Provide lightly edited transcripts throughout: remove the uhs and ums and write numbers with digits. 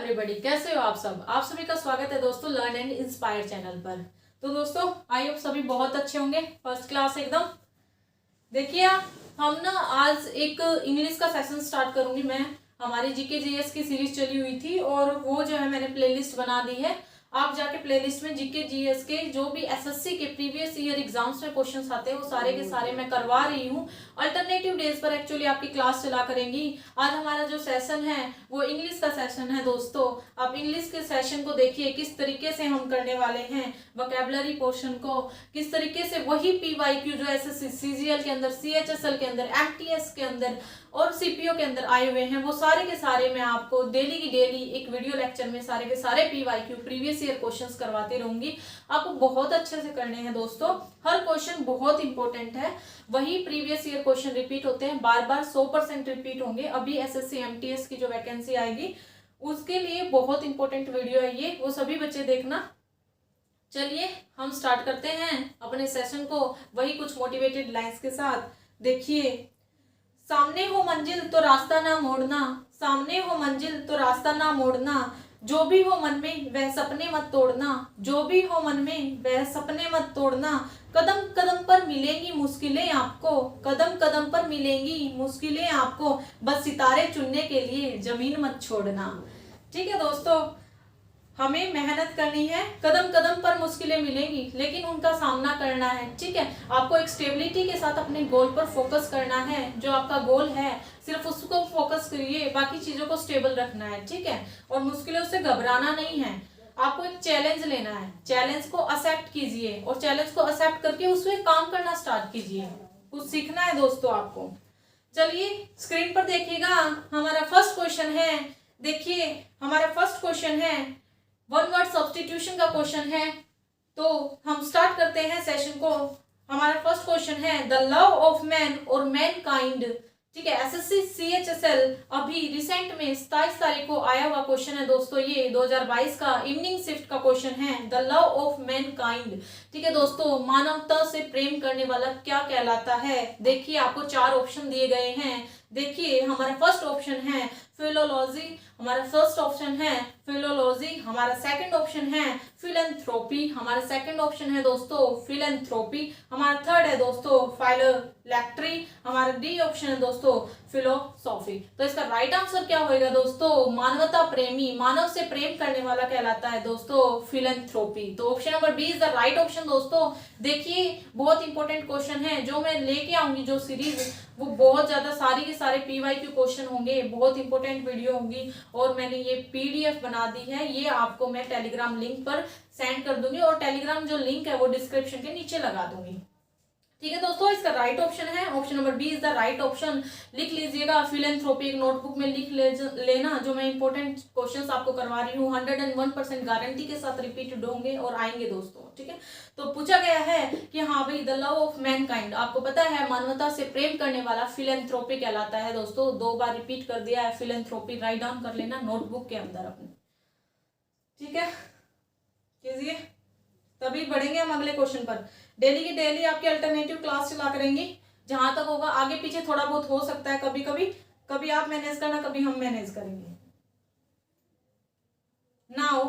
Everybody, कैसे हो आप सब। आप सभी का स्वागत है दोस्तों लर्न एंड इंस्पायर चैनल पर। तो दोस्तों आई होप सभी बहुत अच्छे होंगे, फर्स्ट क्लास एकदम। देखिए हम ना आज एक इंग्लिश का सेशन स्टार्ट करूंगी मैं। हमारी जीके जीएस की सीरीज चली हुई थी और वो जो है मैंने प्लेलिस्ट बना दी है। आप जाके प्लेलिस्ट में जीके जीएस के जो भी एसएससी के प्रीवियस ईयर एग्जाम्स में क्वेश्चंस आते हैं वो सारे के सारे मैं करवा रही हूँ। अल्टरनेटिव डेज पर एक्चुअली आपकी क्लास चला करेंगी। आज हमारा जो सेशन है वो इंग्लिश का सेशन है दोस्तों। आप इंग्लिश के सेशन को देखिए किस तरीके से हम करने वाले हैं, वोकैबुलरी पोर्शन को किस तरीके से, वही पीवाईक्यू जो एसएससी सीजीएल के अंदर, सीएचएसएल के अंदर, एमटीएस के अंदर और सीपीओ के अंदर आए हुए हैं, वो सारे के सारे मैं आपको डेली की डेली एक वीडियो लेक्चर में सारे के सारे पीवाईक्यू प्रीवियस ईयर क्वेश्चंस करवाती रहूंगी। आपको बहुत अच्छे से करने हैं दोस्तों। हर क्वेश्चन बहुत इंपॉर्टेंट है। वही प्रीवियस ईयर क्वेश्चन रिपीट होते हैं, बार बार 100% रिपीट होंगे। अभी एसएससी एमटीएस की जो वैकेंसी आएगी उसके लिए बहुत इंपॉर्टेंट वीडियो है ये, वो सभी बच्चे देखना। चलिए हम स्टार्ट करते हैं अपने सेशन को वही कुछ मोटिवेटेड लाइंस के साथ। देखिए, सामने हो मंजिल तो रास्ता ना मोड़ना, सामने हो मंजिल तो रास्ता ना मोड़ना, जो भी हो मन में वह सपने मत तोड़ना, जो भी हो मन में वह सपने मत तोड़ना, कदम कदम पर मिलेंगी मुश्किलें आपको, कदम कदम पर मिलेंगी मुश्किलें आपको, बस सितारे चुनने के लिए जमीन मत छोड़ना। ठीक है दोस्तों, हमें मेहनत करनी है, कदम कदम पर मुश्किलें मिलेंगी लेकिन उनका सामना करना है। ठीक है, आपको एक स्टेबिलिटी के साथ अपने गोल पर फोकस करना है। जो आपका गोल है सिर्फ उसको फोकस करिए, बाकी चीजों को स्टेबल रखना है। ठीक है, और मुश्किलों से घबराना नहीं है। आपको एक चैलेंज लेना है, चैलेंज को एक्सेप्ट कीजिए और चैलेंज को एक्सेप्ट करके उसमें काम करना स्टार्ट कीजिए। कुछ सीखना है दोस्तों आपको। चलिए स्क्रीन पर देखिएगा, हमारा फर्स्ट क्वेश्चन है। देखिए हमारा फर्स्ट क्वेश्चन है, वन वर्ड सब्स्टिट्यूशन का क्वेश्चन है। तो हम स्टार्ट करते हैं सेशन को। हमारा फर्स्ट क्वेश्चन है, द लव ऑफ मैन और मैन काइंड। ठीक है, एसएससी सीएचएसएल अभी रिसेंट में 27 तारीख को आया हुआ क्वेश्चन है दोस्तों। ये 2022 का इवनिंग शिफ्ट का क्वेश्चन है, the love of man kind. ठीक है दोस्तों, मानवता से प्रेम करने वाला क्या कहलाता है। देखिए आपको 4 ऑप्शन दिए गए हैं। देखिए हमारा फर्स्ट ऑप्शन है फिलोलॉजी, हमारा फर्स्ट ऑप्शन है फिलोलॉजी। हमारा सेकंड ऑप्शन है फिलैंथ्रोपी, हमारा सेकंड ऑप्शन है दोस्तों फिलैंथ्रोपी। हमारा थर्ड है दोस्तों फाइलोलैक्ट्री। हमारा डी ऑप्शन है दोस्तों फिलोसॉफी। तो इसका राइट आंसर क्या होगा दोस्तों, मानवता प्रेमी, मानव से प्रेम करने वाला कहलाता है दोस्तों फिलैंथ्रोपी। तो option number B is the right option दोस्तों। देखिए बहुत इंपॉर्टेंट क्वेश्चन है जो मैं लेके आऊंगी, जो सीरीज वो बहुत ज्यादा सारी के सारे पीवाईक्यू क्वेश्चन होंगे, बहुत इंपॉर्टेंट वीडियो होंगी। और मैंने ये पीडीएफ बना दी है, ये आपको मैं टेलीग्राम लिंक पर सेंड कर दूंगी और टेलीग्राम जो लिंक है वो डिस्क्रिप्शन के नीचे लगा दूंगी। ठीक है दोस्तों, इसका राइट ऑप्शन है option number B is the right option. लिख लीजिएगा फिलैंथ्रोपी, एक नोटबुक में लिख लेना। जो मैं इंपॉर्टेंट क्वेश्चंस आपको करवा रही हूँ 101% गारंटी के साथ रिपीटेड होंगे और आएंगे दोस्तों। ठीक है, तो पूछा गया है कि हाँ भाई, द लव ऑफ मैनकाइंड, आपको पता है मानवता से प्रेम करने वाला फिलैंथ्रोपी कहलाता है दोस्तों। 2 बार रिपीट कर दिया है फिलैंथ्रोपी, राइट डाउन कर लेना नोटबुक के अंदर अपने। ठीक है, कीजिए, तभी बढ़ेंगे हम अगले क्वेश्चन पर। डेली की डेली आपकी अल्टरनेटिव क्लास चला करेंगी, जहां तक होगा। आगे पीछे थोड़ा बहुत हो सकता है, कभी कभी, कभी आप मैनेज करना, कभी हम मैनेज करेंगे। नाउ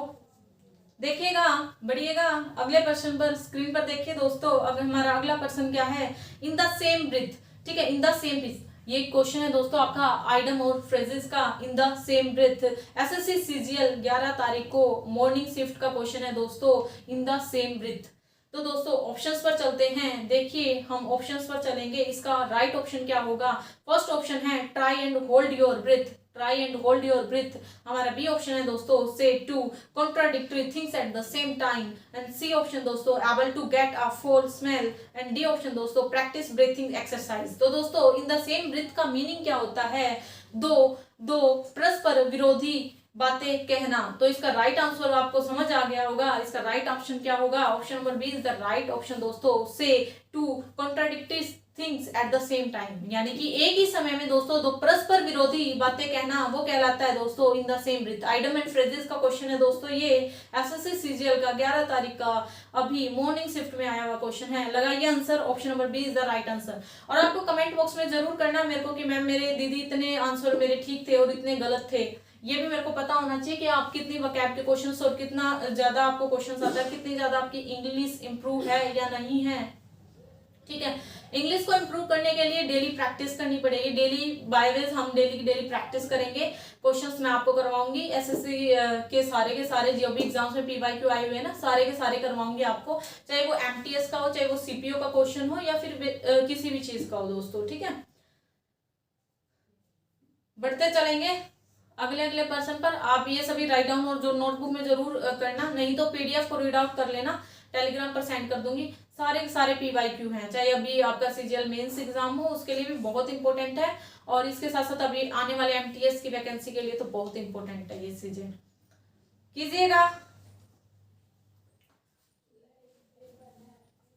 देखिएगा, बढ़िएगा अगले प्रश्न पर। स्क्रीन पर देखिए दोस्तों, अगर हमारा अगला प्रश्न क्या है, इन द सेम ब्रीथ। ठीक है, इन द सेम ब्रीथ, ये क्वेश्चन है दोस्तों आपका आइडम और फ्रेजेस का। In the same breath, SSC CGL 11 तारीख को मॉर्निंग शिफ्ट का क्वेश्चन है दोस्तों, इन द सेम ब्रेथ। तो दोस्तों ऑप्शंस पर चलते हैं। देखिए हम ऑप्शंस पर चलेंगे, इसका राइट ऑप्शन क्या होगा। फर्स्ट ऑप्शन है try and hold your breath, try and hold your breath. हमारा बी ऑप्शन है दोस्तों से two contradictory things at the same time. And C option दोस्तों able to get a full smell. And D option दोस्तों practice breathing exercise. तो दोस्तों in the same breath का मीनिंग क्या होता है, दो परस्पर विरोधी बातें कहना। तो इसका राइट आंसर आपको समझ आ गया होगा। इसका राइट ऑप्शन क्या होगा, option number B is the right option दोस्तों, से two contradictory things at the same time. यानी कि एक ही समय में दोस्तों 2 परस्पर विरोधी बातें कहना, वो कहलाता है दोस्तों in the same breath. Idiom and phrases का क्वेश्चन है दोस्तों, ये एसएससी सीजीएल का 11 तारीख का अभी मॉर्निंग शिफ्ट में आया हुआ क्वेश्चन है। लगाइए answer, option number B is the right answer. और आपको कमेंट बॉक्स में जरूर करना मेरे को कि मैम मेरे दीदी इतने आंसर मेरे ठीक थे और इतने गलत थे। ये भी मेरे को पता होना चाहिए कि आप कितनी वोकैब के क्वेश्चंस और कितना ज्यादा आपको क्वेश्चंस आता है, कितनी ज्यादा आपकी इंग्लिश इंप्रूव है या नहीं है। ठीक है, इंग्लिश को इम्प्रूव करने के लिए डेली प्रैक्टिस करनी पड़ेगी। डेली बाय हम डेली प्रैक्टिस करेंगे। क्वेश्चंस मैं आपको करवाऊंगी एसएससी के सारे जो भी एग्जाम्स में पीवाईक्यू आए हुए हैं ना, सारे के सारे करवाऊंगी आपको, चाहे वो एमटीएस का हो, चाहे वो सीपीओ का क्वेश्चन हो, या फिर किसी भी चीज का हो दोस्तों। ठीक है, बढ़ते चलेंगे अगले पर्सन पर। आप ये सभी राइट डाउन और जो नोटबुक में जरूर करना, नहीं तो पीडीएफ को रीड आउट कर लेना, टेलीग्राम पर सेंड कर दूंगी। सारे पीवाईक्यू हैं, चाहे अभी आपका सीजीएल मेंस एग्जाम हो उसके लिए भी बहुत इंपॉर्टेंट है, और इसके साथ साथ अभी आने वाले एमटीएस की वैकेंसी के लिए तो बहुत इंपॉर्टेंट है ये चीजें, कीजिएगा।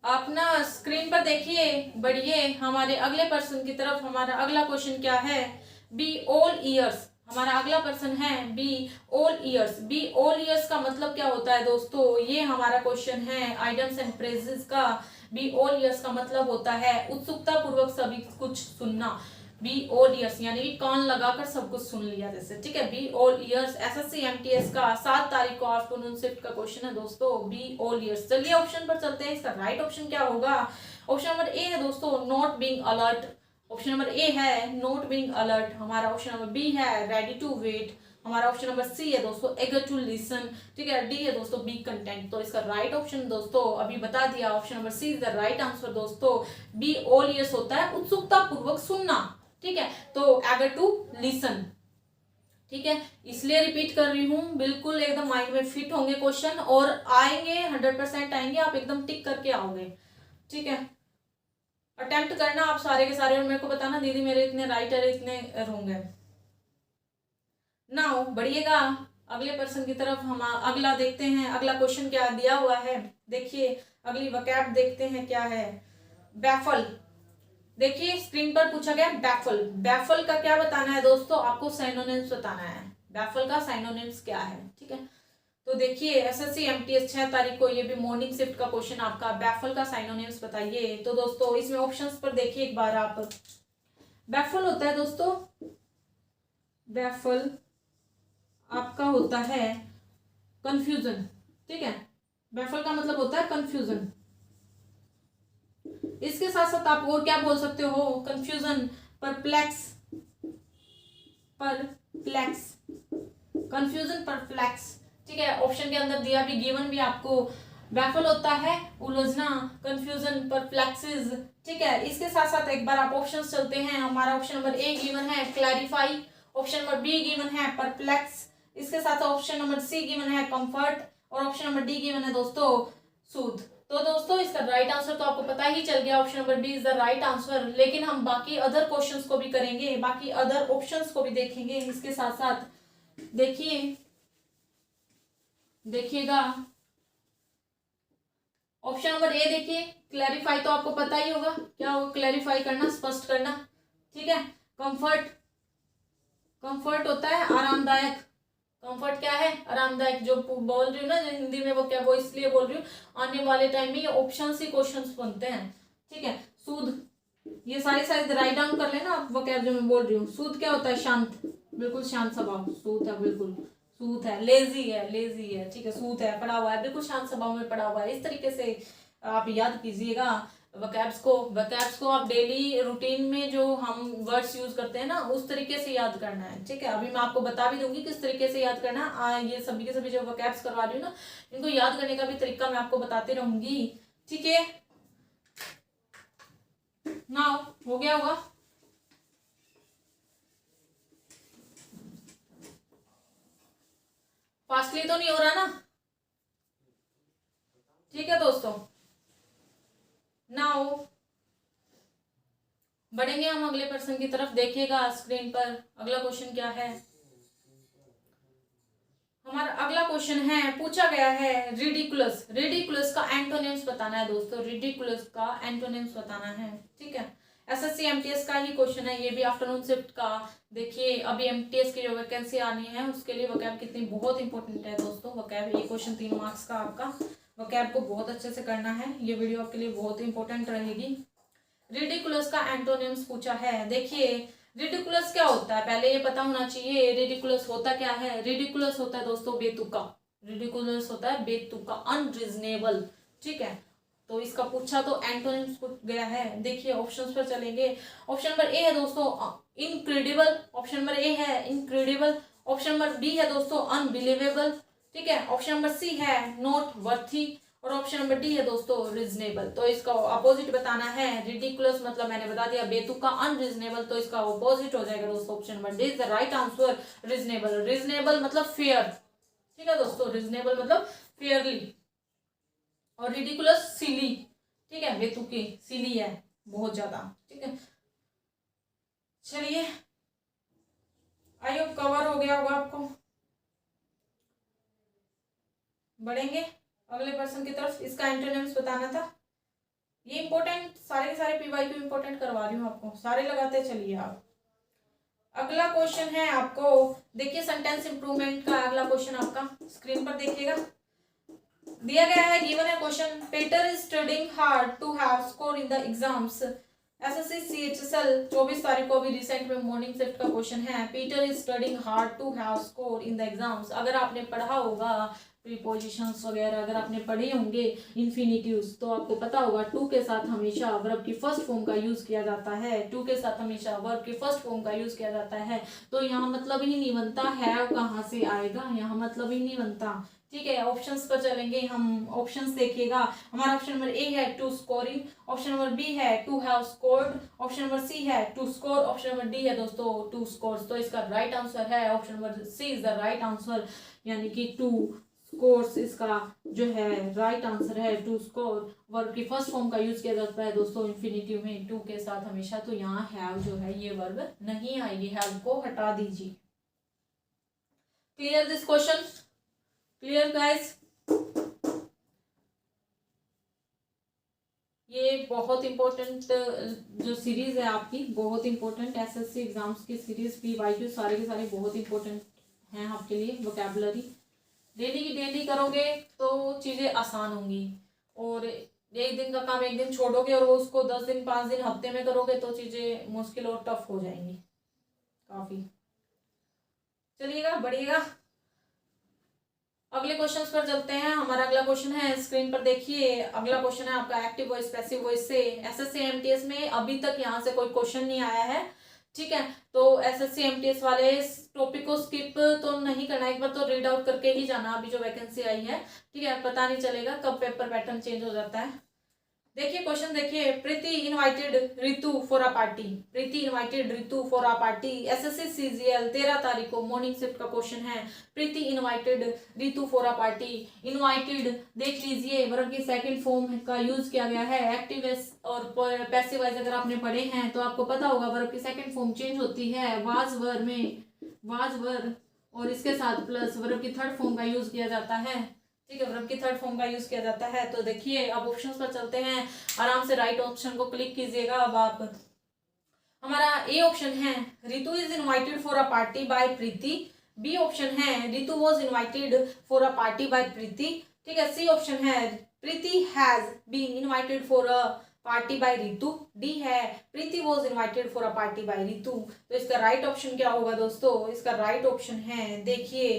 अपना स्क्रीन पर देखिए, बढ़िए हमारे अगले पर्सन की तरफ। हमारा अगला क्वेश्चन क्या है, बी ऑल ईयर्स। हमारा अगला पर्सन है B all years. B all years का मतलब क्या होता है दोस्तों, ये हमारा क्वेश्चन है आइडम्स एंड फ्रेजेस का। बी ऑल ईयर्स का मतलब होता है उत्सुकता पूर्वक सभी कुछ सुनना। बी ऑल ईयर्स यानी कि कान लगाकर सब कुछ सुन लिया जैसे। ठीक है, B all years SSC MTS का 7 तारीख को आफ्टरनून शिफ्ट का क्वेश्चन है दोस्तों, बी ऑल ईयर्स। चलिए ऑप्शन पर चलते हैं, इसका राइट ऑप्शन क्या होगा। ऑप्शन नंबर ए है दोस्तों not being alert. Option number A है नॉट बीइंग अलर्ट। हमारा ऑप्शन नंबर बी है रेडी टू वेट। हमारा ऑप्शन नंबर सी है दोस्तों एगर टू लिसन। ठीक है, डी है दोस्तों बी कंटेंट। तो इसका राइट ऑप्शन दोस्तों अभी बता दिया, option number C is the right answer दोस्तों। बी ऑल ईयर्स होता है उत्सुकता पूर्वक सुनना। ठीक है, तो एगर टू लिसन। ठीक है, इसलिए रिपीट कर रही हूं, बिल्कुल एकदम माइंड में फिट होंगे क्वेश्चन और आएंगे, 100% आएंगे, आप एकदम टिक करके आओगे। ठीक है, अटेम्प्ट करना आप सारे के सारे और मेरे को बताना दीदी मेरे इतने राइट है इतने रॉन्ग है। नाउ बढ़िएगा अगले पर्सन की तरफ। हम अगला देखते हैं, अगला क्वेश्चन क्या दिया हुआ है। देखिए अगली वोकैब देखते हैं क्या है। बैफल। देखिए स्क्रीन पर पूछा गया बैफल। बैफल का क्या बताना है दोस्तों, आपको साइनोनिम्स बताना है। बैफल का साइनोनिम्स क्या है। ठीक है, तो देखिए एसएससी एमटीएस 6 तारीख को, ये भी मॉर्निंग शिफ्ट का क्वेश्चन आपका, बैफल का साइनोनिम्स बताइए। तो दोस्तों इसमें ऑप्शंस पर देखिए एक बार आप। बैफल होता है दोस्तों, बैफल आपका होता है कंफ्यूजन। ठीक है, बैफल का मतलब होता है कंफ्यूजन। इसके साथ साथ आप और क्या बोल सकते हो, confusion, perplex, perplex, confusion, perplex. ठीक है, ऑप्शन के अंदर दिया भी, गिवन भी आपको। बैफल होता है उलझना, कंफ्यूजन, परप्लेक्सिस। ठीक है, इसके साथ साथ एक बार आप ऑप्शंस चलते हैं। हमारा ऑप्शन नंबर ए गिवन है clarify, option number be given है परप्लेक्स, इसके साथ ऑप्शन नंबर सी गिवन है कंफर्ट, और ऑप्शन नंबर डी गिवन है दोस्तों सूद। तो दोस्तों इसका राइट आंसर तो आपको पता ही चल गया, option number B is the right answer. लेकिन हम बाकी अदर क्वेश्चंस को भी करेंगे, बाकी अदर ऑप्शंस को भी देखेंगे इसके साथ साथ। देखिएगा ऑप्शन नंबर ए देखिए क्लैरिफाई, तो आपको पता ही होगा क्या होगा, क्लैरिफाई करना, स्पष्ट करना। ठीक है, कंफर्ट, कंफर्ट होता है आरामदायक। कंफर्ट क्या है, आरामदायक। जो बोल रही हूँ ना हिंदी में, वो क्या, वो इसलिए बोल रही हूँ, आने वाले टाइम में ये ऑप्शन ही क्वेश्चंस बनते हैं। ठीक है, सूद, ये सारी सारी राइट डाउन कर लेना आप, वो क्या जो मैं बोल रही हूँ। सूद क्या होता है, शांत, बिल्कुल शांत स्वभाव, सूद है, बिल्कुल सूद है, लेजी है, लेजी है। ठीक है, सूद है, पड़ा हुआ है, बिल्कुल शांत स्वभाव में पड़ा हुआ है। इस तरीके से आप याद कीजिएगा वोकैब्स को आप डेली रूटीन में जो हम वर्ड्स यूज करते हैं ना, उस तरीके से याद करना है। ठीक है, अभी मैं आपको बता भी दूंगी किस तरीके से याद करना है। ये सभी के सभी जो वोकैब्स करवा रही हूँ ना, इनको याद करने का भी तरीका मैं आपको बताती रहूंगी। ठीक है, नाउ हो गया होगा। फास्टली तो नहीं हो रहा ना। ठीक है दोस्तों, नाउ बढ़ेंगे हम अगले पर्सन की तरफ। देखिएगा स्क्रीन पर अगला क्वेश्चन क्या है। हमारा अगला क्वेश्चन है, पूछा गया है रिडिकुलस। रिडिकुलस का एंटोनिम्स बताना है दोस्तों, रिडिकुलस का एंटोनिम्स बताना है। ठीक है, एसएससी एमटीएस का ही क्वेश्चन है, ये भी आफ्टरनून शिफ्ट का। देखिए अभी एमटीएस की जो वैकेंसी आनी है उसके लिए वोकैब कितनी बहुत इंपॉर्टेंट है दोस्तों। वोकैब ये क्वेश्चन 3 मार्क्स का आपका, वोकैब को बहुत अच्छे से करना है। ये वीडियो आपके लिए बहुत इंपॉर्टेंट रहेगी। रिडिकुलस का एंटोनिम्स पूछा है। देखिए रिडिकुलस क्या होता है पहले ये पता होना चाहिए। रिडिकुलस होता क्या है? रिडिकुलस होता है दोस्तों बेतुका। रिडिकुलस होता है बेतुका, अनरीजनेबल। ठीक है, तो इसका पूछा तो एंटोनिम्स पूछ गया है। देखिए ऑप्शंस पर चलेंगे। ऑप्शन नंबर ए है दोस्तों इनक्रेडिबल, ऑप्शन नंबर ए है इनक्रेडिबल। ऑप्शन नंबर बी है दोस्तों अनबिलीवेबल। ठीक है, ऑप्शन नंबर सी है नॉट वर्थी और ऑप्शन नंबर डी है दोस्तों रीजनेबल। तो इसका अपोजिट बताना है। रिडिकुलस मतलब मैंने बता दिया बेतुका, अनरीजनेबल तो इसका अपोजिट हो जाएगा दोस्तों option number D is the right answer reasonable. Reasonable मतलब फेयर। ठीक है दोस्तों, रीजनेबल मतलब फेयरली और रिडिकुलस सिली। ठीक है, बेतुकी सिली है बहुत ज्यादा। ठीक है, चलिए आई होप कवर हो गया होगा आपको। बढ़ेंगे अगले पर्सन की तरफ। इसका एंटोनिम्स बताना था। ये इंपॉर्टेंट सारे के सारे पीवाईक्यू इंपॉर्टेंट करवा रही हूँ आपको, सारे लगाते चलिए आप। अगला क्वेश्चन है आपको, देखिए सेंटेंस इंप्रूवमेंट का अगला क्वेश्चन आपका स्क्रीन पर देखिएगा। दिया गया है, गिवन है question, Peter is studying hard to have score in the exams. SSC CHSL 24 तारीख को भी रिसेंट में मॉर्निंग शिफ्ट का क्वेश्चन है। Peter is studying hard to have score in the exams. अगर आपने पढ़ा होगा प्रीपोजिशंस वगैरह, अगर आपने पढ़े होंगे इन्फिनिटिव्स, तो आपको पता होगा टू के साथ हमेशा वर्ब की फर्स्ट फॉर्म का यूज किया जाता है। टू के साथ हमेशा वर्ब की फर्स्ट फॉर्म का यूज किया जाता है। तो यहाँ मतलब ही नहीं बनता है कहाँ से आएगा, यहाँ मतलब ही नहीं बनता। ठीक है, ऑप्शंस पर चलेंगे हम। ऑप्शंस देखिएगा, हमारा ऑप्शन नंबर ए है to scoring, option number B है to have scored, option number C है to score, option number D है दोस्तों टू स्कोर्स। तो इसका राइट आंसर है option number C is the right answer, यानी कि टू स्कोर्स इसका जो है राइट आंसर है। टू स्कोर वर्ब की फर्स्ट फॉर्म का यूज किया जाता है दोस्तों इन्फिनिटिव में टू के साथ हमेशा। तो यहाँ हैव जो है ये वर्ब नहीं आएगी, हैव को हटा दीजिए। Clear this question? Clear guys? ये बहुत इंपॉर्टेंट जो सीरीज है आपकी, बहुत इंपॉर्टेंट एसएससी एग्जाम्स की सीरीज पीवाईक्यू सारे के सारे बहुत इंपॉर्टेंट हैं आपके लिए। वोकैबुलरी डेली की डेली करोगे तो चीजें आसान होंगी, और एक दिन का काम एक दिन छोड़ोगे और उसको 10 दिन 5 दिन हफ्ते में करोगे तो चीजें मुश्किल और टफ हो जाएंगी काफी। चलिएगा बढ़िएगा, अगले क्वेश्चंस पर चलते हैं। हमारा अगला क्वेश्चन है स्क्रीन पर देखिए। अगला क्वेश्चन है आपका एक्टिव वॉइस पैसिव वॉइस से। एसएससी एमटीएस में अभी तक यहाँ से कोई क्वेश्चन नहीं आया है। ठीक है, तो एसएससी एमटीएस वाले इस टॉपिक को स्किप तो नहीं करना, एक बार तो रीड आउट करके ही जाना अभी जो वैकेंसी आई है। ठीक है, पता नहीं चलेगा कब पेपर पैटर्न चेंज हो जाता है। देखिए क्वेश्चन देखिए, Preeti invited Ritu for a party. Preeti invited Ritu for a party. SSC CGL 13 तारीख को मॉर्निंग शिफ्ट का क्वेश्चन है। Preeti invited Ritu for a party. Invited देख लीजिए वर्ब की सेकंड फॉर्म का यूज किया गया है। एक्टिव और पैसिव वॉइस अगर आपने पढ़े हैं तो आपको पता होगा वर्ब की सेकंड फॉर्म चेंज होती है वाज वर्ब में, वाज वर्ब, और इसके साथ प्लस वर्ब की थर्ड फॉर्म का यूज किया जाता है। ठीक है, वर्ब की थर्ड फॉर्म का यूज किया जाता है। तो देखिए अब ऑप्शंस पर चलते हैं, आराम से राइट ऑप्शन को क्लिक कीजिएगा। अब आप, हमारा ए ऑप्शन है Ritu is invited for a party by Preeti. B option है Ritu was invited for a party by Preeti. ठीक है, सी ऑप्शन है Preeti has been invited for a party by Ritu. D है Preeti was invited for a party by Ritu. तो इसका right option क्या होगा दोस्तों? इसका राइट ऑप्शन है, देखिए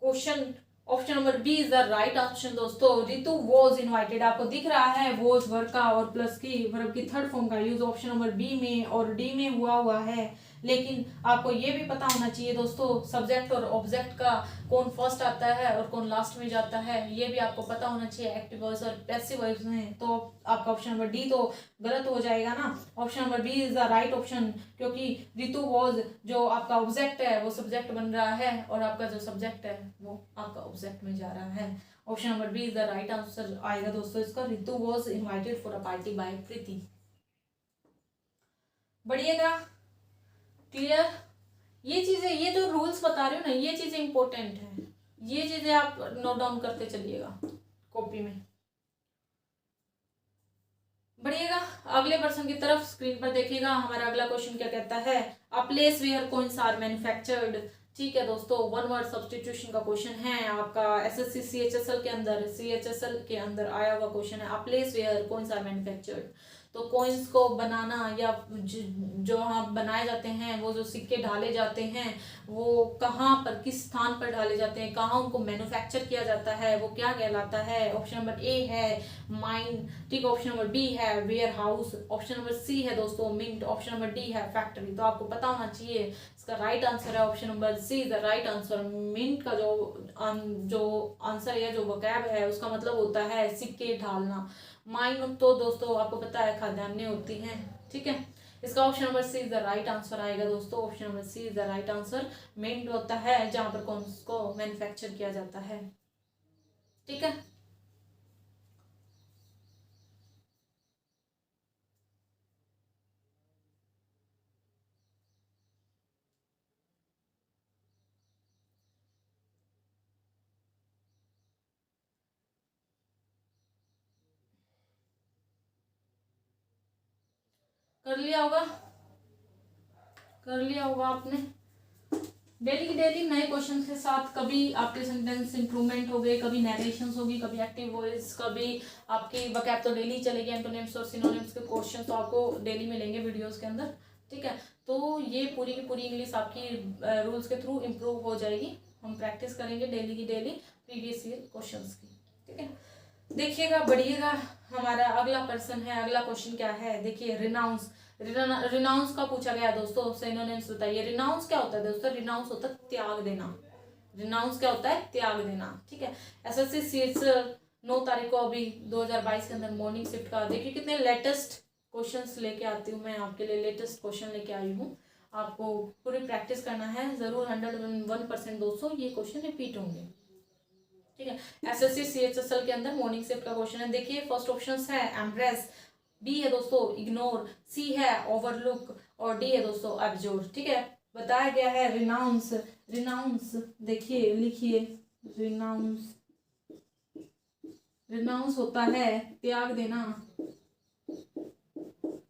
question option number B is the right option दोस्तों। रितु वॉज इनवाइटेड, आपको दिख रहा है वॉज वर्ब का और प्लस की वर्ब की थर्ड फॉर्म का यूज ऑप्शन नंबर बी में और डी में हुआ है। लेकिन आपको ये भी पता होना चाहिए दोस्तों सब्जेक्ट और ऑब्जेक्ट का कौन फर्स्ट आता है और कौन लास्ट में जाता है, ये भी आपको पता होना चाहिए एक्टिव वॉइस और पैसिव वॉइस में। तो आपका ऑप्शन नंबर डी तो गलत हो जाएगा ना। Option number B is the right option, क्योंकि रितु वॉज जो आपका ऑब्जेक्ट है वो सब्जेक्ट बन रहा है और आपका जो सब्जेक्ट है वो आपका ऑब्जेक्ट में जा रहा है। Option number B is the right answer आएगा दोस्तों इसका। Ritu was invited for a party by Preeti. बढ़िएगा, क्लियर? ये चीजें, ये जो रूल्स बता रही हूँ ना, ये चीजें इंपॉर्टेंट है, ये चीजें आप नोट डाउन करते चलिएगा कॉपी में। बढ़िएगा अगले पर्सन की तरफ, स्क्रीन पर देखिएगा। हमारा अगला क्वेश्चन क्या कहता है, a place where coins are manufactured. ठीक है दोस्तों, वन वर्ड सब्स्टिट्यूशन का क्वेश्चन है आपका एसएससी सीएचएसएल के अंदर, सीएचएसएल के अंदर आया हुआ क्वेश्चन है। A place where coins are manufactured. तो कॉइन्स को बनाना या जो हाँ बनाए जाते हैं, वो जो सिक्के ढाले जाते हैं वो कहाँ पर, किस स्थान पर ढाले जाते हैं, कहाँ उनको मैन्युफैक्चर किया जाता है, वो क्या कहलाता है। ऑप्शन नंबर ए है माइन, ठीक है। ऑप्शन नंबर बी है warehouse, option number C है दोस्तों मिंट, ऑप्शन नंबर डी है फैक्ट्री। तो आपको पता होना चाहिए इसका राइट आंसर है option number C the right answer. Mint का जो आंसर है, जो वोकैब है, उसका मतलब होता है सिक्के ढालना। माइन तो दोस्तों आपको पता है खाद्यान्य होती हैं, ठीक है। इसका option number C is the right answer आएगा दोस्तों। Option number C is the right answer. Mint होता है जहां पर कॉइन्स को मैन्युफैक्चर किया जाता है, ठीक है। कर लिया होगा, कर लिया होगा आपने। डेली की डेली नए क्वेश्चन के साथ कभी आपके सेंटेंस इंप्रूवमेंट हो गए, कभी नरेशंस होगी, कभी एक्टिव वॉइस, कभी आपकी वोकैब तो डेली चलेगी। एंटोनिम्स और सिनोनिम्स के क्वेश्चन तो आपको डेली मिलेंगे वीडियोस के अंदर, ठीक है। तो ये पूरी की पूरी इंग्लिश आपकी रूल्स के थ्रू इम्प्रूव हो जाएगी। हम प्रैक्टिस करेंगे डेली की डेली प्रीवियस ईयर क्वेश्चंस की, ठीक है। देखिएगा, बढ़िएगा। हमारा अगला पर्सन है, अगला क्वेश्चन क्या है देखिए। रिनाउंस, रिनाउंस का पूछा गया दोस्तों। सिनोनिम्स बताइए। रिनाउंस क्या होता है दोस्तों? रिनाउंस होता है त्याग देना। रिनाउंस क्या होता है? त्याग देना, ठीक है। एसएससी सीट्स 9 तारीख को अभी 2022 के अंदर मॉर्निंग शिफ्ट का देखिए कितने लेटेस्ट क्वेश्चंस लेके आती हूँ मैं आपके लिए। लेटेस्ट क्वेश्चन लेके आई हूँ, आपको पूरी प्रैक्टिस करना है जरूर। 101% दोस्तों ये क्वेश्चन रिपीट होंगे, ठीक है। एसएससी सीएचएसएल के अंदर मॉर्निंग शिफ्ट का क्वेश्चन है। देखिए फर्स्ट ऑप्शन है एम्ब्रेस, बी है दोस्तों इग्नोर, सी है ओवरलुक और डी है दोस्तों एब्जोर, ठीक है। बताया गया है रिनाउंस। रिनाउंस देखिए लिखिए, रिनाउंस, रिनाउंस होता है त्याग देना,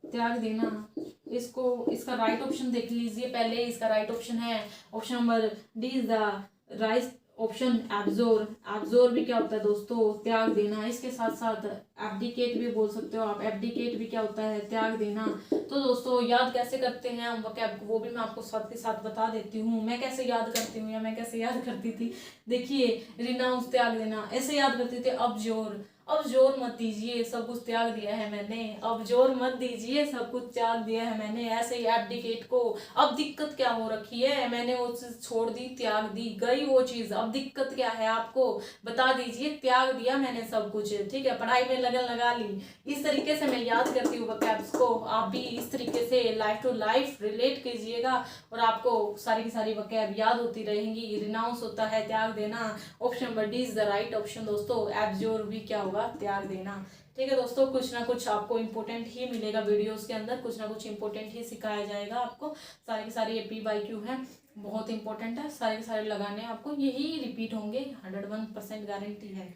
त्याग देना। इसको, इसका राइट ऑप्शन देख लीजिए पहले। इसका राइट ऑप्शन है option number D is the right option absorb. Absorb भी क्या होता है दोस्तों? त्याग देना। इसके साथ साथ एब्डिकेट भी बोल सकते हो आप। एब्डिकेट भी क्या होता है? त्याग देना। तो दोस्तों याद कैसे करते हैं हम वोकैब, वो भी मैं आपको साथ के साथ बता देती हूँ। मैं कैसे याद करती हूँ या मैं कैसे याद करती थी, देखिए रिनाउंस त्याग देना ऐसे याद करते थे। अब्जोर, अब जोर मत दीजिए सब कुछ त्याग दिया है मैंने, अब जोर मत दीजिए सब कुछ त्याग दिया है मैंने। ऐसे ही एब्डिकेट को, अब दिक्कत क्या हो रखी है, मैंने वो चीज छोड़ दी, त्याग दी, गई वो चीज, अब दिक्कत क्या है आपको बता दीजिए। त्याग दिया मैंने सब कुछ, ठीक है। पढ़ाई में लगन लगा ली। इस तरीके से मैं याद करती हूँ वोकैब्स को। आप भी इस तरीके से लाइफ टू लाइफ रिलेट कीजिएगा और आपको सारी की सारी वोकैब याद होती रहेंगी। रिनाउंस होता है त्याग देना। Option number D is the right option दोस्तों। एब्जोर भी क्या होगा? त्याग देना, ठीक है दोस्तों। कुछ ना कुछ आपको इंपॉर्टेंट ही मिलेगा वीडियोस के अंदर, कुछ ना कुछ इंपॉर्टेंट ही सिखाया जाएगा आपको। सारे के सारे ये PYQ है, बहुत इंपॉर्टेंट है। सारे के सारे लगाने आपको यही रिपीट होंगे, 101% गारंटी है,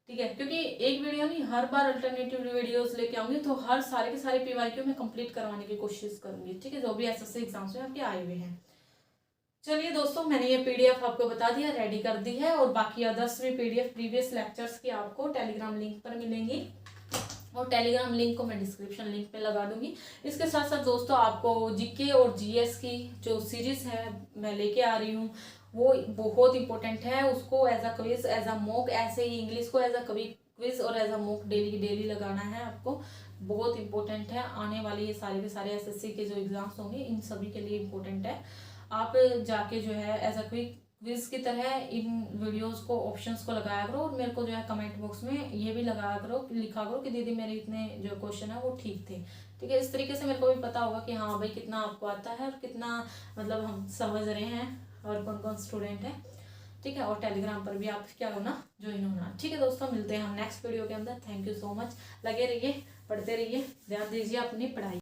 ठीक है। क्योंकि एक वीडियो नहीं, हर बार अल्टरनेटिव वीडियोस लेके आऊंगी तो हर सारे के सारे PYQ में कंप्लीट करवाने की कोशिश करूंगी, ठीक है। जो भी SSC एग्जाम्स में आपके आए हुए हैं। चलिए दोस्तों, मैंने ये PDF आपको बता दिया, रेडी कर दी है। और बाकी अदर्स भी PDF प्रीवियस लेक्चर्स की आपको टेलीग्राम लिंक पर मिलेंगी और टेलीग्राम लिंक को मैं डिस्क्रिप्शन लिंक पे लगा दूंगी। इसके साथ साथ दोस्तों आपको GK और GS की जो सीरीज है मैं लेके आ रही हूँ, वो बहुत इंपॉर्टेंट है। उसको as a quiz, as a mock, ऐसे ही इंग्लिश को एज अ क्विज और as a mock daily daily लगाना है आपको। बहुत इंपॉर्टेंट है। आने वाले ये सारे के सारे SSC के जो एग्जाम्स होंगे इन सभी के लिए इंपॉर्टेंट है। आप जाके जो है एज अ क्विज की तरह इन वीडियोस को, ऑप्शंस को लगाया करो और मेरे को जो है कमेंट बॉक्स में ये भी लगाया करो, लिखा करो कि दीदी मेरे इतने जो क्वेश्चन है वो ठीक थे, ठीक है। इस तरीके से मेरे को भी पता होगा कि हाँ भाई कितना आपको आता है और कितना मतलब हम समझ रहे हैं और कौन कौन स्टूडेंट है, ठीक है। और टेलीग्राम पर भी आप क्या होना, ज्वाइन होना, ठीक है दोस्तों। मिलते हैं हम नेक्स्ट वीडियो के अंदर। Thank you so much. लगे रहिए, पढ़ते रहिए, ध्यान दीजिए अपनी पढ़ाई।